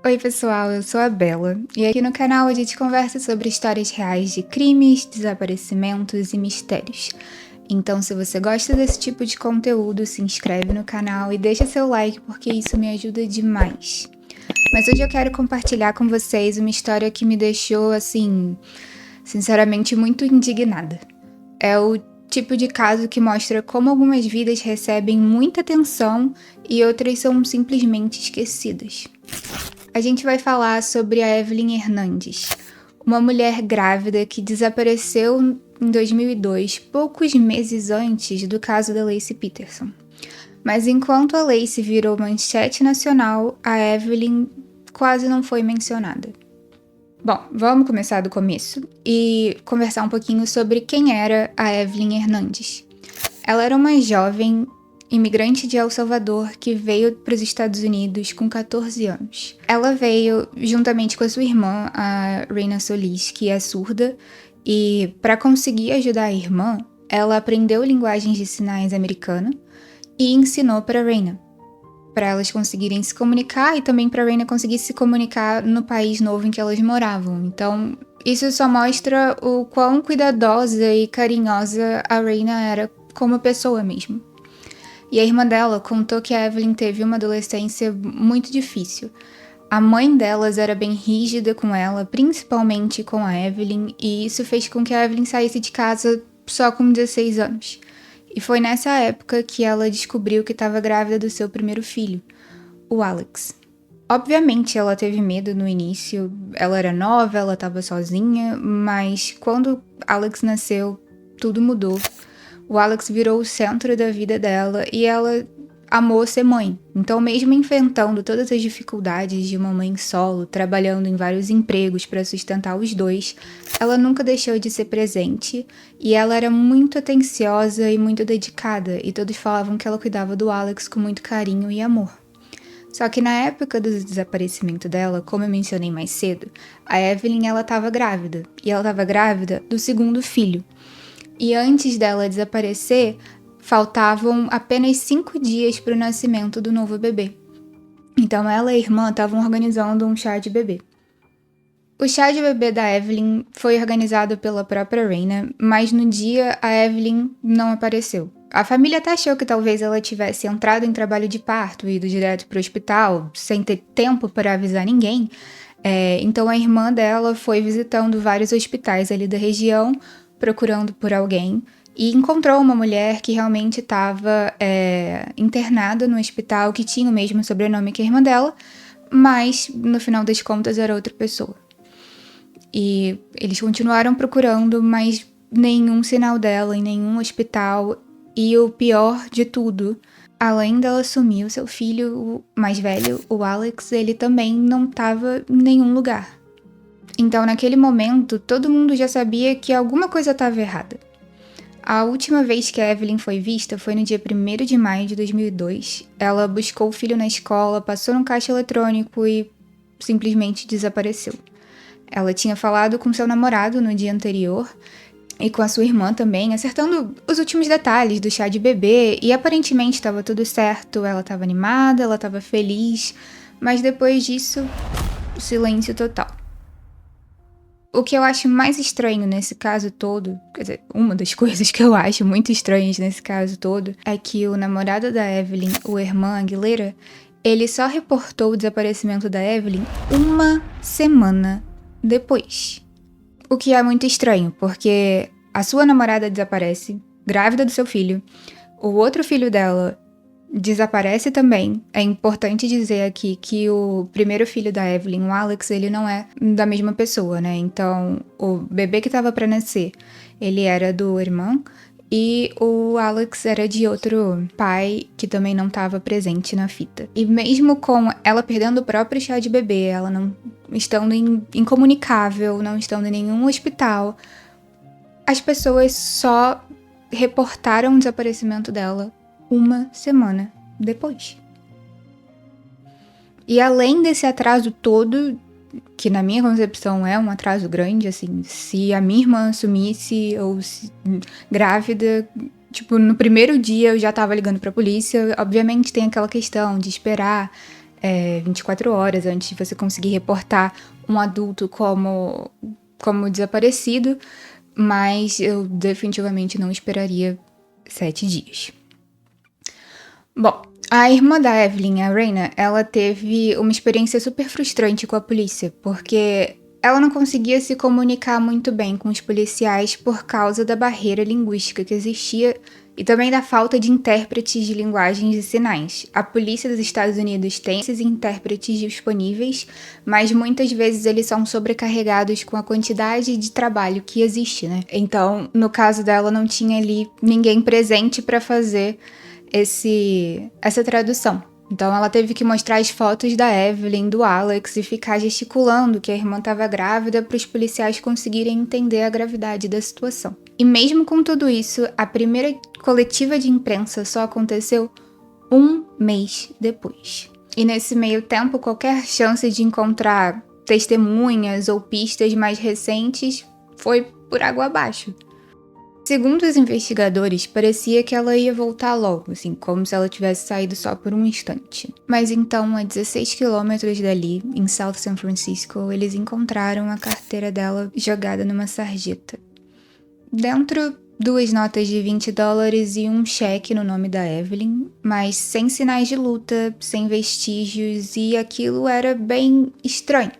Oi pessoal, eu sou a Bella e aqui no canal a gente conversa sobre histórias reais de crimes, desaparecimentos e mistérios. Então se você gosta desse tipo de conteúdo, se inscreve no canal e deixa seu like porque isso me ajuda demais. Mas hoje eu quero compartilhar com vocês uma história que me deixou, assim, sinceramente muito indignada. É o tipo de caso que mostra como algumas vidas recebem muita atenção e outras são simplesmente esquecidas. A gente vai falar sobre a Evelyn Hernandes, uma mulher grávida que desapareceu em 2002, poucos meses antes do caso da Laci Peterson. Mas enquanto a Laci virou manchete nacional, a Evelyn quase não foi mencionada. Bom, vamos começar do começo e conversar um pouquinho sobre quem era a Evelyn Hernandes. Ela era uma jovem imigrante de El Salvador que veio para os Estados Unidos com 14 anos. Ela veio juntamente com a sua irmã, a Reina Solis, que é surda, e para conseguir ajudar a irmã, ela aprendeu linguagens de sinais americana e ensinou para a Reina, para elas conseguirem se comunicar e também para a Reina conseguir se comunicar no país novo em que elas moravam. Então, isso só mostra o quão cuidadosa e carinhosa a Reina era como pessoa mesmo. E a irmã dela contou que a Evelyn teve uma adolescência muito difícil. A mãe delas era bem rígida com ela, principalmente com a Evelyn, e isso fez com que a Evelyn saísse de casa só com 16 anos. E foi nessa época que ela descobriu que estava grávida do seu primeiro filho, o Alex. Obviamente ela teve medo no início, ela era nova, ela estava sozinha, mas quando Alex nasceu, tudo mudou. O Alex virou o centro da vida dela e ela amou ser mãe. Então, mesmo enfrentando todas as dificuldades de uma mãe solo, trabalhando em vários empregos para sustentar os dois, ela nunca deixou de ser presente e ela era muito atenciosa e muito dedicada, e todos falavam que ela cuidava do Alex com muito carinho e amor. Só que na época do desaparecimento dela, como eu mencionei mais cedo, a Evelyn ela estava grávida, e ela estava grávida do segundo filho. E antes dela desaparecer, faltavam apenas 5 dias para o nascimento do novo bebê. Então ela e a irmã estavam organizando um chá de bebê. O chá de bebê da Evelyn foi organizado pela própria Reina, mas no dia a Evelyn não apareceu. A família até achou que talvez ela tivesse entrado em trabalho de parto e ido direto para o hospital, sem ter tempo para avisar ninguém. Então a irmã dela foi visitando vários hospitais ali da região, procurando por alguém, e encontrou uma mulher que realmente estava internada no hospital, que tinha o mesmo sobrenome que a irmã dela, mas no final das contas era outra pessoa. E eles continuaram procurando, mas nenhum sinal dela em nenhum hospital. E o pior de tudo, além dela sumir, o seu filho mais velho, o Alex, ele também não estava em nenhum lugar. Então, naquele momento, todo mundo já sabia que alguma coisa estava errada. A última vez que a Evelyn foi vista foi no dia 1º de maio de 2002. Ela buscou o filho na escola, passou num caixa eletrônico e simplesmente desapareceu. Ela tinha falado com seu namorado no dia anterior e com a sua irmã também, acertando os últimos detalhes do chá de bebê, e aparentemente estava tudo certo, ela estava animada, ela estava feliz, mas depois disso, silêncio total. O que eu acho mais estranho nesse caso todo, quer dizer, uma das coisas que eu acho muito estranhas nesse caso todo, é que o namorado da Evelyn, o irmão Aguilera, ele só reportou o desaparecimento da Evelyn uma semana depois. O que é muito estranho, porque a sua namorada desaparece, grávida do seu filho, o outro filho dela desaparece também. É importante dizer aqui que o primeiro filho da Evelyn, o Alex, ele não é da mesma pessoa, né? Então, o bebê que tava pra nascer, ele era do irmão, e o Alex era de outro pai que também não estava presente na fita. E mesmo com ela perdendo o próprio chá de bebê, ela não estando incomunicável, não estando em nenhum hospital, as pessoas só reportaram o desaparecimento dela uma semana depois. E além desse atraso todo, que na minha concepção é um atraso grande, assim, se a minha irmã sumisse ou se grávida, tipo, no primeiro dia eu já tava ligando pra polícia. Obviamente tem aquela questão de esperar 24 horas antes de você conseguir reportar um adulto como desaparecido, mas eu definitivamente não esperaria 7 dias. Bom, a irmã da Evelyn, a Raina, ela teve uma experiência super frustrante com a polícia, porque ela não conseguia se comunicar muito bem com os policiais por causa da barreira linguística que existia e também da falta de intérpretes de linguagens e sinais. A polícia dos Estados Unidos tem esses intérpretes disponíveis, mas muitas vezes eles são sobrecarregados com a quantidade de trabalho que existe, né? Então, no caso dela, não tinha ali ninguém presente para fazer essa tradução. Então ela teve que mostrar as fotos da Evelyn, do Alex e ficar gesticulando que a irmã estava grávida para os policiais conseguirem entender a gravidade da situação. E mesmo com tudo isso, a primeira coletiva de imprensa só aconteceu 1 mês depois. E nesse meio tempo, qualquer chance de encontrar testemunhas ou pistas mais recentes foi por água abaixo. Segundo os investigadores, parecia que ela ia voltar logo, assim, como se ela tivesse saído só por um instante. Mas então, a 16 quilômetros dali, em South San Francisco, eles encontraram a carteira dela jogada numa sarjeta. Dentro, 2 notas de $20 e um cheque no nome da Evelyn, mas sem sinais de luta, sem vestígios, e aquilo era bem estranho.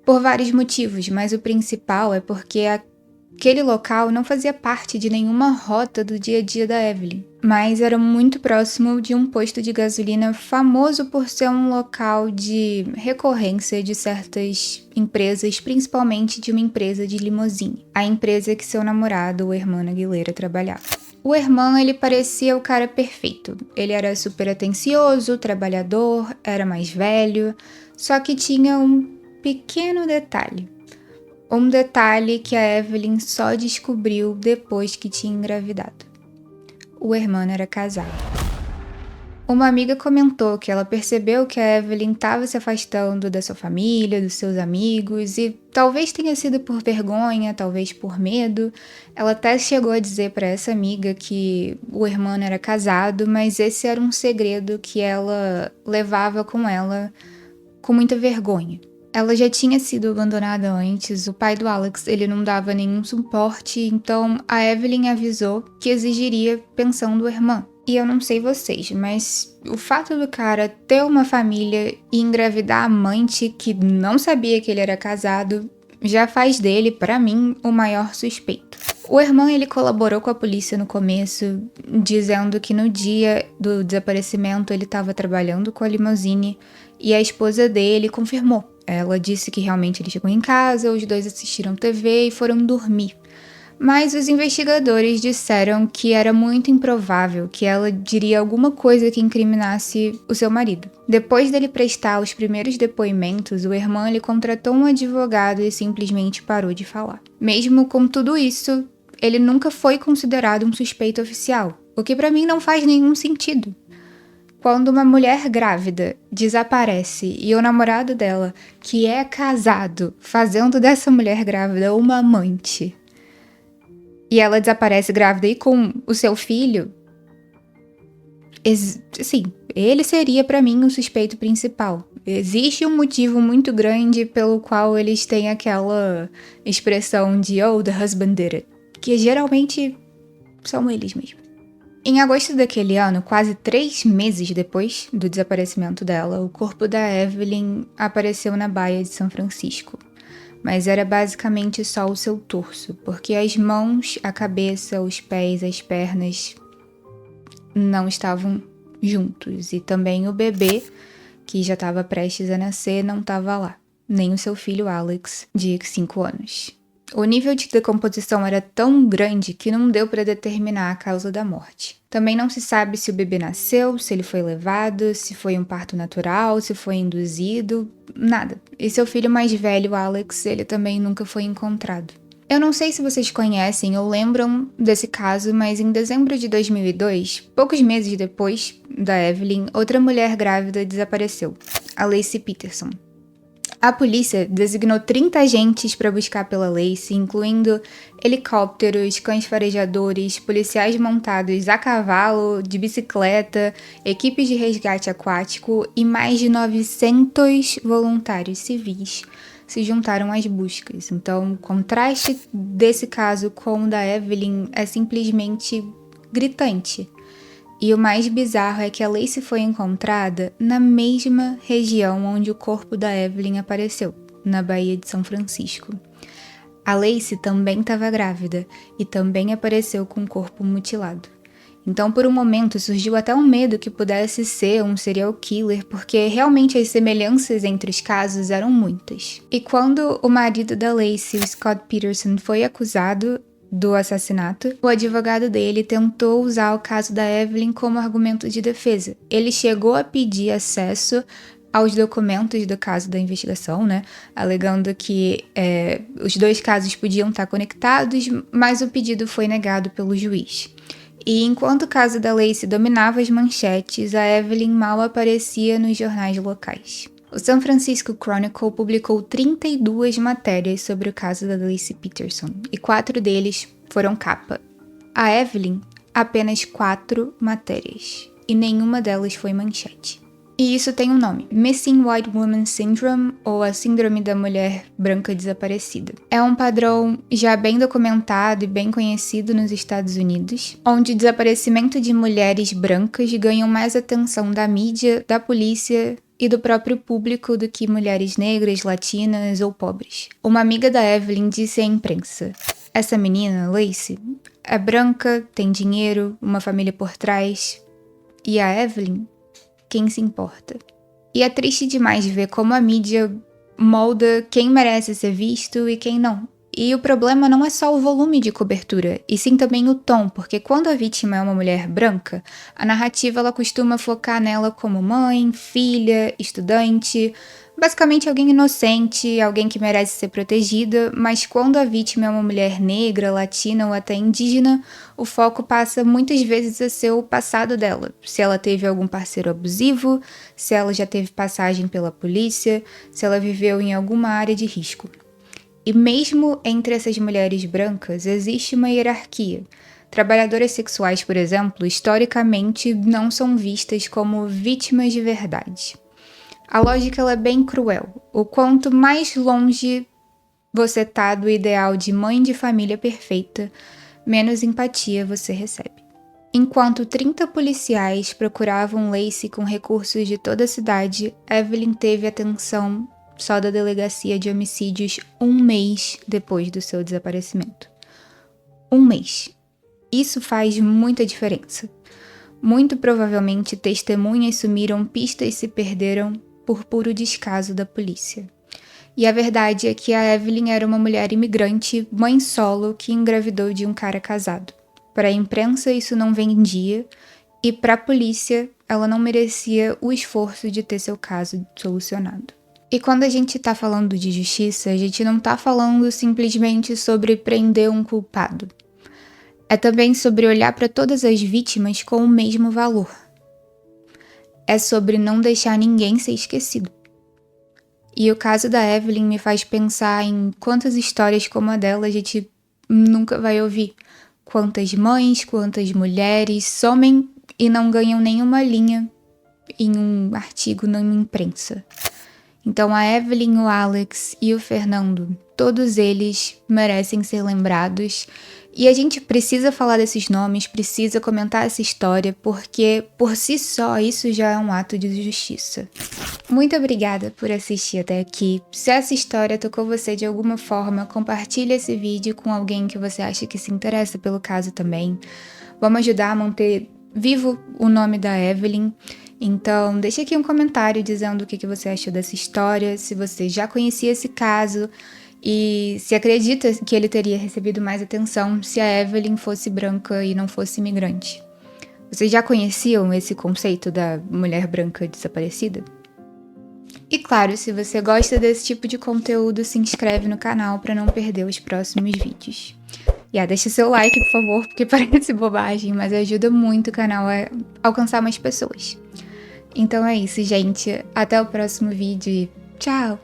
Por vários motivos, mas o principal é porque aquele local não fazia parte de nenhuma rota do dia a dia da Evelyn, mas era muito próximo de um posto de gasolina famoso por ser um local de recorrência de certas empresas, principalmente de uma empresa de limousine, a empresa que seu namorado, o Herman Aguilera, trabalhava. O Herman, ele parecia o cara perfeito. Ele era super atencioso, trabalhador, era mais velho, só que tinha um pequeno detalhe. Um detalhe que a Evelyn só descobriu depois que tinha engravidado. O Herman era casado. Uma amiga comentou que ela percebeu que a Evelyn estava se afastando da sua família, dos seus amigos, e talvez tenha sido por vergonha, talvez por medo. Ela até chegou a dizer para essa amiga que o Herman era casado, mas esse era um segredo que ela levava com ela com muita vergonha. Ela já tinha sido abandonada antes, o pai do Alex ele não dava nenhum suporte, então a Evelyn avisou que exigiria pensão do irmão. E eu não sei vocês, mas o fato do cara ter uma família e engravidar a amante que não sabia que ele era casado já faz dele, pra mim, o maior suspeito. O irmão ele colaborou com a polícia no começo, dizendo que no dia do desaparecimento ele estava trabalhando com a limousine e a esposa dele confirmou. Ela disse que realmente ele chegou em casa, os dois assistiram TV e foram dormir. Mas os investigadores disseram que era muito improvável que ela diria alguma coisa que incriminasse o seu marido. Depois dele prestar os primeiros depoimentos, o irmão ele contratou um advogado e simplesmente parou de falar. Mesmo com tudo isso, ele nunca foi considerado um suspeito oficial, o que pra mim não faz nenhum sentido. Quando uma mulher grávida desaparece e o namorado dela, que é casado, fazendo dessa mulher grávida uma amante, e ela desaparece grávida e com o seu filho, sim, ele seria pra mim o suspeito principal. Existe um motivo muito grande pelo qual eles têm aquela expressão de "oh, the husband did it", que geralmente são eles mesmos. Em agosto daquele ano, quase 3 meses depois do desaparecimento dela, o corpo da Evelyn apareceu na baía de São Francisco. Mas era basicamente só o seu torso, porque as mãos, a cabeça, os pés, as pernas não estavam juntos. E também o bebê, que já estava prestes a nascer, não estava lá. Nem o seu filho Alex, de 5 anos. O nível de decomposição era tão grande que não deu para determinar a causa da morte. Também não se sabe se o bebê nasceu, se ele foi levado, se foi um parto natural, se foi induzido, nada. E seu filho mais velho, Alex, ele também nunca foi encontrado. Eu não sei se vocês conhecem ou lembram desse caso, mas em dezembro de 2002, poucos meses depois da Evelyn, outra mulher grávida desapareceu, a Laci Peterson. A polícia designou 30 agentes para buscar pela Lacey, incluindo helicópteros, cães farejadores, policiais montados a cavalo, de bicicleta, equipes de resgate aquático e mais de 900 voluntários civis se juntaram às buscas. Então, o contraste desse caso com o da Evelyn é simplesmente gritante. E o mais bizarro é que a Lacey foi encontrada na mesma região onde o corpo da Evelyn apareceu, na Baía de São Francisco. A Lacey também estava grávida e também apareceu com o corpo mutilado. Então, por um momento, surgiu até um medo que pudesse ser um serial killer, porque realmente as semelhanças entre os casos eram muitas. E quando o marido da Lacey, o Scott Peterson, foi acusado do assassinato, o advogado dele tentou usar o caso da Evelyn como argumento de defesa. Ele chegou a pedir acesso aos documentos do caso da investigação, né, alegando que os dois casos podiam estar conectados, mas o pedido foi negado pelo juiz. E enquanto o caso da Lacey dominava as manchetes, a Evelyn mal aparecia nos jornais locais. O San Francisco Chronicle publicou 32 matérias sobre o caso da Lacey Peterson, e 4 deles foram capa. A Evelyn, apenas 4 matérias, e nenhuma delas foi manchete. E isso tem um nome: Missing White Woman Syndrome, ou a Síndrome da Mulher Branca Desaparecida. É um padrão já bem documentado e bem conhecido nos Estados Unidos, onde o desaparecimento de mulheres brancas ganham mais atenção da mídia, da polícia e do próprio público do que mulheres negras, latinas ou pobres. Uma amiga da Evelyn disse à imprensa: essa menina, Lacey, é branca, tem dinheiro, uma família por trás. E a Evelyn? Quem se importa? E é triste demais ver como a mídia molda quem merece ser visto e quem não. E o problema não é só o volume de cobertura, e sim também o tom, porque quando a vítima é uma mulher branca, a narrativa ela costuma focar nela como mãe, filha, estudante, basicamente alguém inocente, alguém que merece ser protegida, mas quando a vítima é uma mulher negra, latina ou até indígena, o foco passa muitas vezes a ser o passado dela. Se ela teve algum parceiro abusivo, se ela já teve passagem pela polícia, se ela viveu em alguma área de risco. E mesmo entre essas mulheres brancas, existe uma hierarquia. Trabalhadoras sexuais, por exemplo, historicamente não são vistas como vítimas de verdade. A lógica ela é bem cruel. O quanto mais longe você tá do ideal de mãe de família perfeita, menos empatia você recebe. Enquanto 30 policiais procuravam Lacey com recursos de toda a cidade, Evelyn teve atenção só da delegacia de homicídios 1 mês depois do seu desaparecimento. 1 mês. Isso faz muita diferença. Muito provavelmente testemunhas sumiram, pistas se perderam por puro descaso da polícia. E a verdade é que a Evelyn era uma mulher imigrante, mãe solo, que engravidou de um cara casado. Para a imprensa isso não vendia, e para a polícia ela não merecia o esforço de ter seu caso solucionado. E quando a gente tá falando de justiça, a gente não tá falando simplesmente sobre prender um culpado. É também sobre olhar para todas as vítimas com o mesmo valor. É sobre não deixar ninguém ser esquecido. E o caso da Evelyn me faz pensar em quantas histórias como a dela a gente nunca vai ouvir. Quantas mães, quantas mulheres somem e não ganham nenhuma linha em um artigo na imprensa. Então a Evelyn, o Alex e o Fernando, todos eles merecem ser lembrados. E a gente precisa falar desses nomes, precisa comentar essa história, porque por si só isso já é um ato de justiça. Muito obrigada por assistir até aqui. Se essa história tocou você de alguma forma, compartilhe esse vídeo com alguém que você acha que se interessa pelo caso também. Vamos ajudar a manter vivo o nome da Evelyn. Então, deixe aqui um comentário dizendo o que você achou dessa história, se você já conhecia esse caso e se acredita que ele teria recebido mais atenção se a Evelyn fosse branca e não fosse imigrante. Vocês já conheciam esse conceito da mulher branca desaparecida? E claro, se você gosta desse tipo de conteúdo, se inscreve no canal para não perder os próximos vídeos. Deixa seu like, por favor, porque parece bobagem, mas ajuda muito o canal a alcançar mais pessoas. Então é isso, gente. Até o próximo vídeo e tchau!